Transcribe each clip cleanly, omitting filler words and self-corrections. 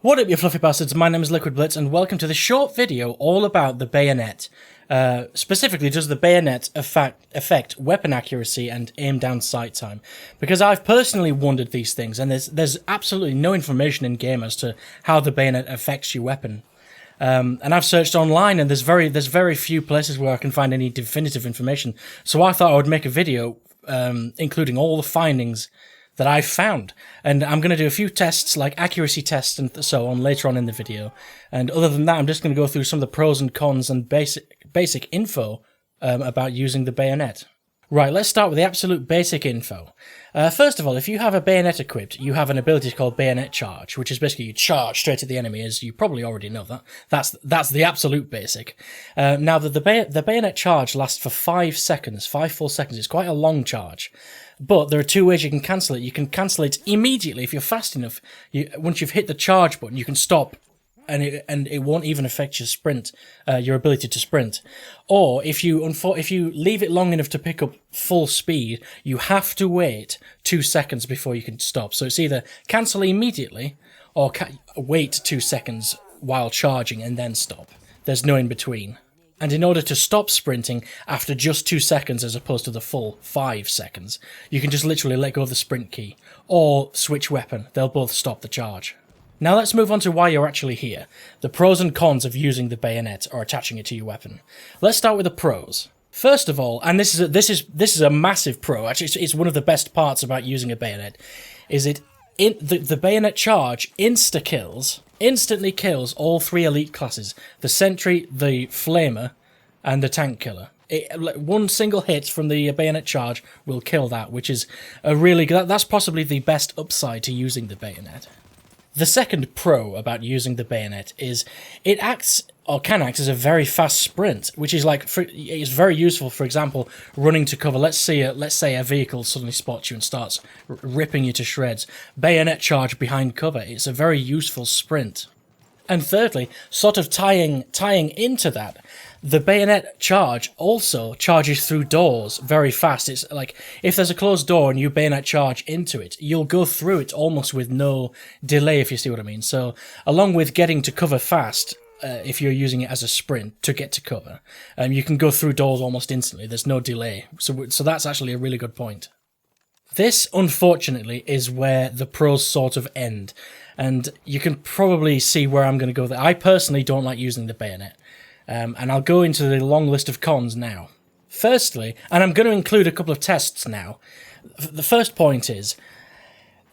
What up, you fluffy bastards? My name is Liquid Blitz, and welcome to this short video all about the bayonet. Specifically, does the bayonet affect weapon accuracy and aim down sight time? Because I've personally wondered these things, and there's absolutely no information in game as to how the bayonet affects your weapon. And I've searched online, and there's very few places where I can find any definitive information. So I thought I would make a video including all the findings that I've found, and I'm going to do a few tests, like accuracy tests and so on, later on in the video. And other than that, I'm just going to go through some of the pros and cons and basic info about using the bayonet. Right, let's start with the absolute basic info. First of all, if you have a bayonet equipped, you have an ability called Bayonet Charge, which is basically you charge straight at the enemy, as you probably already know that. That's the absolute basic. Now, the Bayonet Charge lasts for 5 seconds, 5 full seconds. It's quite a long charge. But there are two ways you can cancel it. You can cancel it immediately if you're fast enough. Once you've hit the charge button, you can stop, and it won't even affect your sprint, your ability to sprint. Or if you leave it long enough to pick up full speed, you have to wait 2 seconds before you can stop. So it's either cancel immediately or wait 2 seconds while charging and then stop. There's no in between. And in order to stop sprinting after just 2 seconds as opposed to the full 5 seconds, you can just literally let go of the sprint key or switch weapon. They'll both stop the charge. Now let's move on to why you're actually here. The pros and cons of using the bayonet or attaching it to your weapon. Let's start with the pros. First of all, and this is a massive pro. Actually, it's one of the best parts about using a bayonet, is the Bayonet Charge instantly kills all 3 elite classes: the Sentry, the Flamer, and the Tank Killer. One single hit from the Bayonet Charge will kill that, which is that's possibly the best upside to using the bayonet. The second pro about using the bayonet is it acts or can act as a very fast sprint, which is it's very useful. For example, running to cover. Let's say a vehicle suddenly spots you and starts ripping you to shreds. Bayonet Charge behind cover. It's a very useful sprint. And thirdly, sort of tying into that, the Bayonet Charge also charges through doors very fast. It's like, if there's a closed door and you Bayonet Charge into it, you'll go through it almost with no delay, if you see what I mean. So, along with getting to cover fast, if you're using it as a sprint to get to cover, you can go through doors almost instantly. There's no delay. So that's actually a really good point. This, unfortunately, is where the pros sort of end. And you can probably see where I'm going to go there. I personally don't like using the bayonet. And I'll go into the long list of cons now. Firstly, and I'm going to include a couple of tests now. The first point is,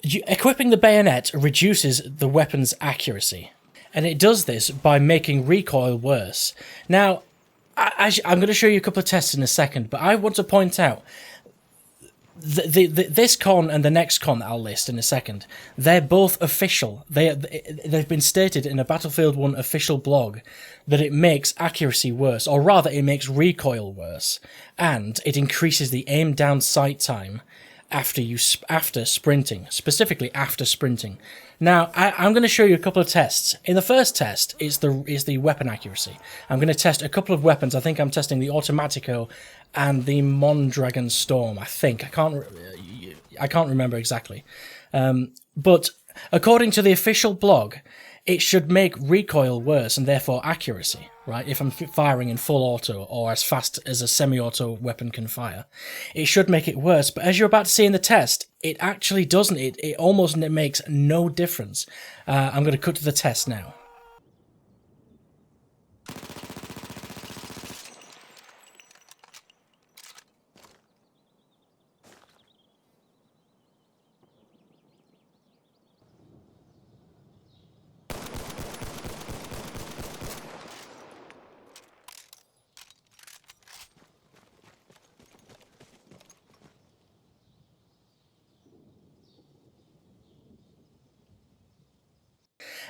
equipping the bayonet reduces the weapon's accuracy. And it does this by making recoil worse. Now, I'm going to show you a couple of tests in a second, but I want to point out this con and the next con that I'll list in a second, they're both official. They've been stated in a Battlefield 1 official blog that it makes accuracy worse, or rather it makes recoil worse, and it increases the aim down sight time after sprinting, specifically after sprinting. Now, I'm going to show you a couple of tests. In the first test is the weapon accuracy. I'm going to test a couple of weapons. I think I'm testing the Automatico and the Mondragon Storm. I can't remember exactly. But according to the official blog, it should make recoil worse and therefore accuracy, right? If I'm firing in full auto or as fast as a semi-auto weapon can fire, it should make it worse. But as you're about to see in the test, it actually doesn't. It almost makes no difference. I'm going to cut to the test now.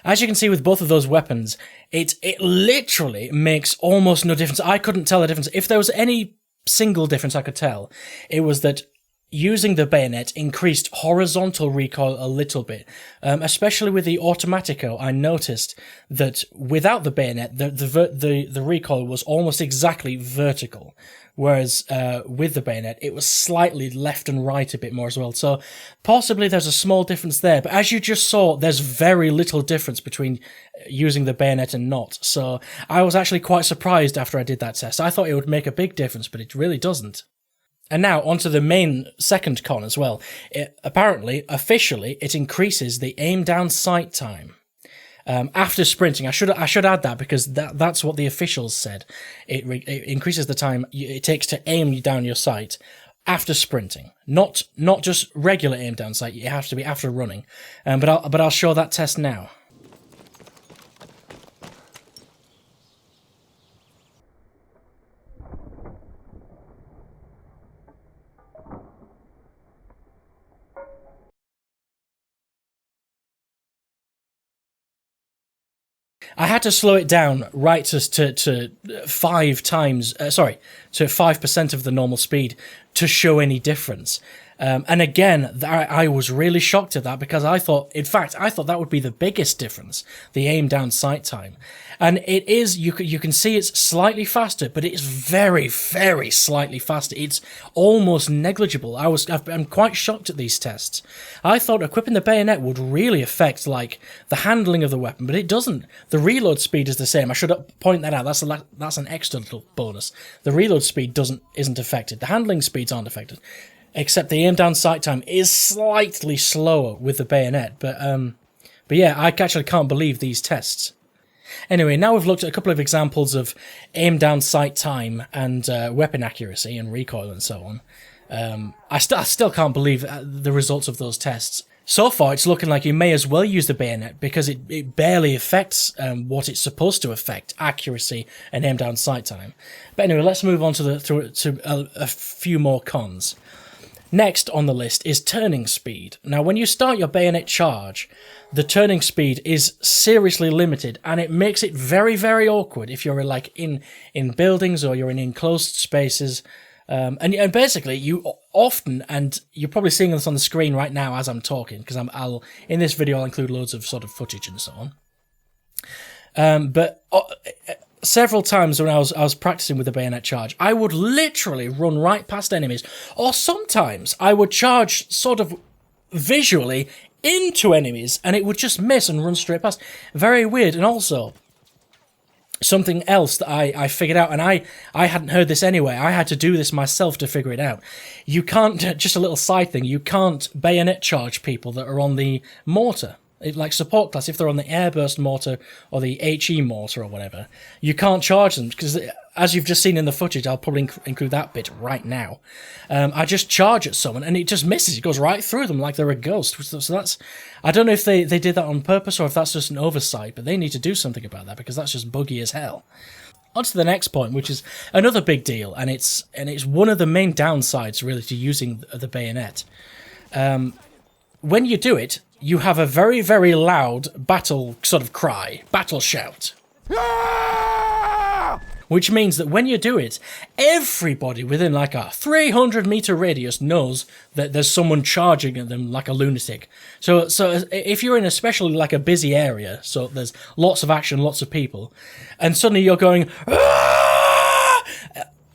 As you can see with both of those weapons, it literally makes almost no difference. I couldn't tell the difference. If there was any single difference I could tell, it was that using the bayonet increased horizontal recoil a little bit, especially with the Automatico. I noticed that without the bayonet, the recoil was almost exactly vertical, whereas with the bayonet, it was slightly left and right a bit more as well. So possibly there's a small difference there, but as you just saw, there's very little difference between using the bayonet and not. So I was actually quite surprised after I did that test. I thought it would make a big difference, but it really doesn't. And now onto the main second con as well. Officially, it increases the aim down sight time after sprinting. I should add that because that's what the officials said. It increases the time it takes to aim down your sight after sprinting, not just regular aim down sight. It has to be after running. But I'll show that test now. I had to slow it down right to 5% of the normal speed to show any difference. And again, I was really shocked at that because I thought that would be the biggest difference, the aim down sight time. And it is, you can see it's slightly faster, but it's very, very slightly faster. It's almost negligible. I'm quite shocked at these tests. I thought equipping the bayonet would really affect, like, the handling of the weapon, but it doesn't. The reload speed is the same. I should point that out. That's an extra little bonus. The reload speed isn't affected. The handling speeds aren't affected. Except the aim down sight time is slightly slower with the bayonet. But yeah, I actually can't believe these tests. Anyway, now we've looked at a couple of examples of aim down sight time and weapon accuracy and recoil and so on. I still can't believe the results of those tests. So far, it's looking like you may as well use the bayonet because it barely affects what it's supposed to affect, accuracy and aim down sight time. But anyway, let's move on to a few more cons. Next on the list is turning speed. Now, when you start your bayonet charge, the turning speed is seriously limited, and it makes it very, very awkward if you're like in buildings or you're in enclosed spaces. And basically, you often, and you're probably seeing this on the screen right now as I'm talking, because in this video I'll include loads of sort of footage and so on. But several times when I was practicing with the bayonet charge, I would literally run right past enemies, or sometimes I would charge sort of visually into enemies, and it would just miss and run straight past. Very weird. And also, something else that I figured out, and I hadn't heard this anyway, I had to do this myself to figure it out. You can't, just a little side thing, you can't bayonet charge people that are on the mortar. Like support class, if they're on the airburst mortar or the HE mortar or whatever, you can't charge them because, as you've just seen in the footage, I'll probably include that bit right now. I just charge at someone and it just misses. It goes right through them like they're a ghost. So that's, I don't know if they did that on purpose or if that's just an oversight, but they need to do something about that because that's just buggy as hell. On to the next point, which is another big deal, and it's one of the main downsides really to using the bayonet. When you do it, you have a very, very loud battle sort of cry, battle shout. Which means that when you do it, everybody within like a 300-meter radius knows that there's someone charging at them like a lunatic. So if you're in especially like a busy area, so there's lots of action, lots of people, and suddenly you're going, "Ah!"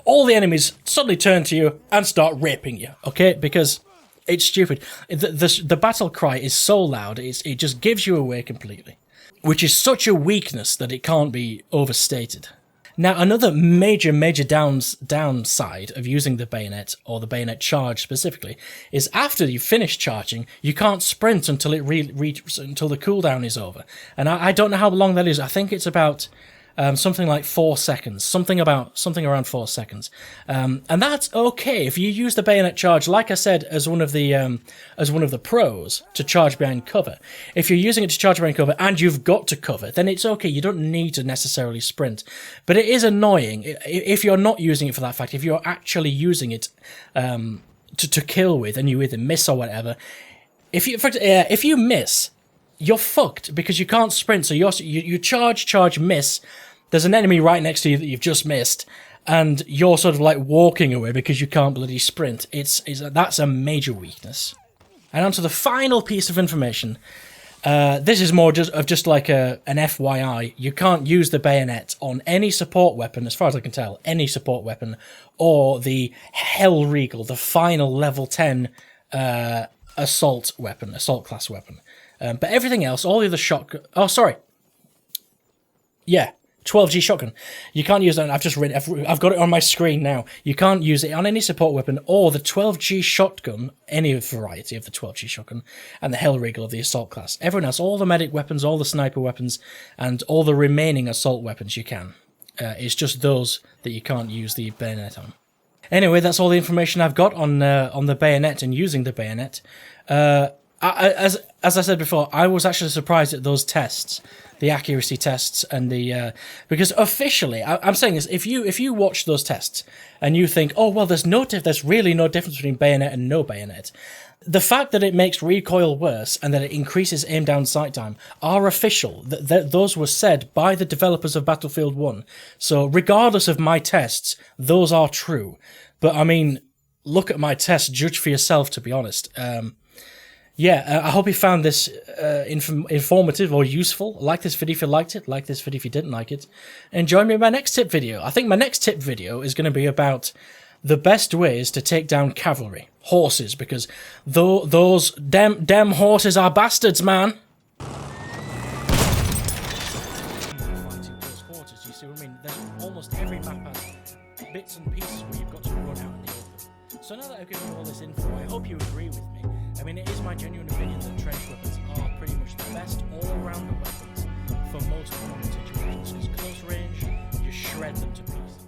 all the enemies suddenly turn to you and start raping you, okay? Because it's stupid. The battle cry is so loud, it just gives you away completely, which is such a weakness that it can't be overstated. Now, another major downside of using the bayonet, or the bayonet charge specifically, is after you've finished charging, you can't sprint until until the cooldown is over. And I don't know how long that is. I think it's about something like 4 seconds, something around 4 seconds, and that's okay if you use the bayonet charge, like I said, as one of the pros to charge behind cover. If you're using it to charge behind cover and you've got to cover, then it's okay. You don't need to necessarily sprint, but it is annoying if you're not using it for that fact. If you're actually using it to kill with, and you either miss or whatever, if you miss, you're fucked because you can't sprint. So you charge, miss. There's an enemy right next to you that you've just missed, and you're sort of like walking away because you can't bloody sprint. That's a major weakness. And on to the final piece of information. This is more just like an FYI. You can't use the bayonet on any support weapon, as far as I can tell, any support weapon, or the Hell Regal, the final level 10 assault class weapon. But everything else, all the other shotgun... Oh, sorry. Yeah, 12G shotgun. You can't use that. I've got it on my screen now. You can't use it on any support weapon or the 12G shotgun, any variety of the 12G shotgun, and the Hell Regal of the assault class. Everyone else, all the medic weapons, all the sniper weapons, and all the remaining assault weapons you can. It's just those that you can't use the bayonet on. Anyway, that's all the information I've got on the bayonet and using the bayonet. As I said before, I was actually surprised at those tests, the accuracy tests, and because officially, I'm saying this: if you watch those tests and you think, oh well, there's really no difference between bayonet and no bayonet, the fact that it makes recoil worse and that it increases aim down sight time are official. Those were said by the developers of Battlefield 1. So regardless of my tests, those are true. But I mean, look at my tests, judge for yourself. To be honest. I hope you found this informative or useful. Like this video if you liked it. Like this video if you didn't like it. And join me in my next tip video. I think my next tip video is going to be about the best ways to take down cavalry. Horses, because those damn horses are bastards, man. Those horses, you see what I mean? Almost every map has bits and pieces where you've got to run out in the open. So now that I've given you all this info, I hope you agree with me. I mean, it is my genuine opinion that trench weapons are pretty much the best all-round weapons for most common situations, because close range, you shred them to pieces.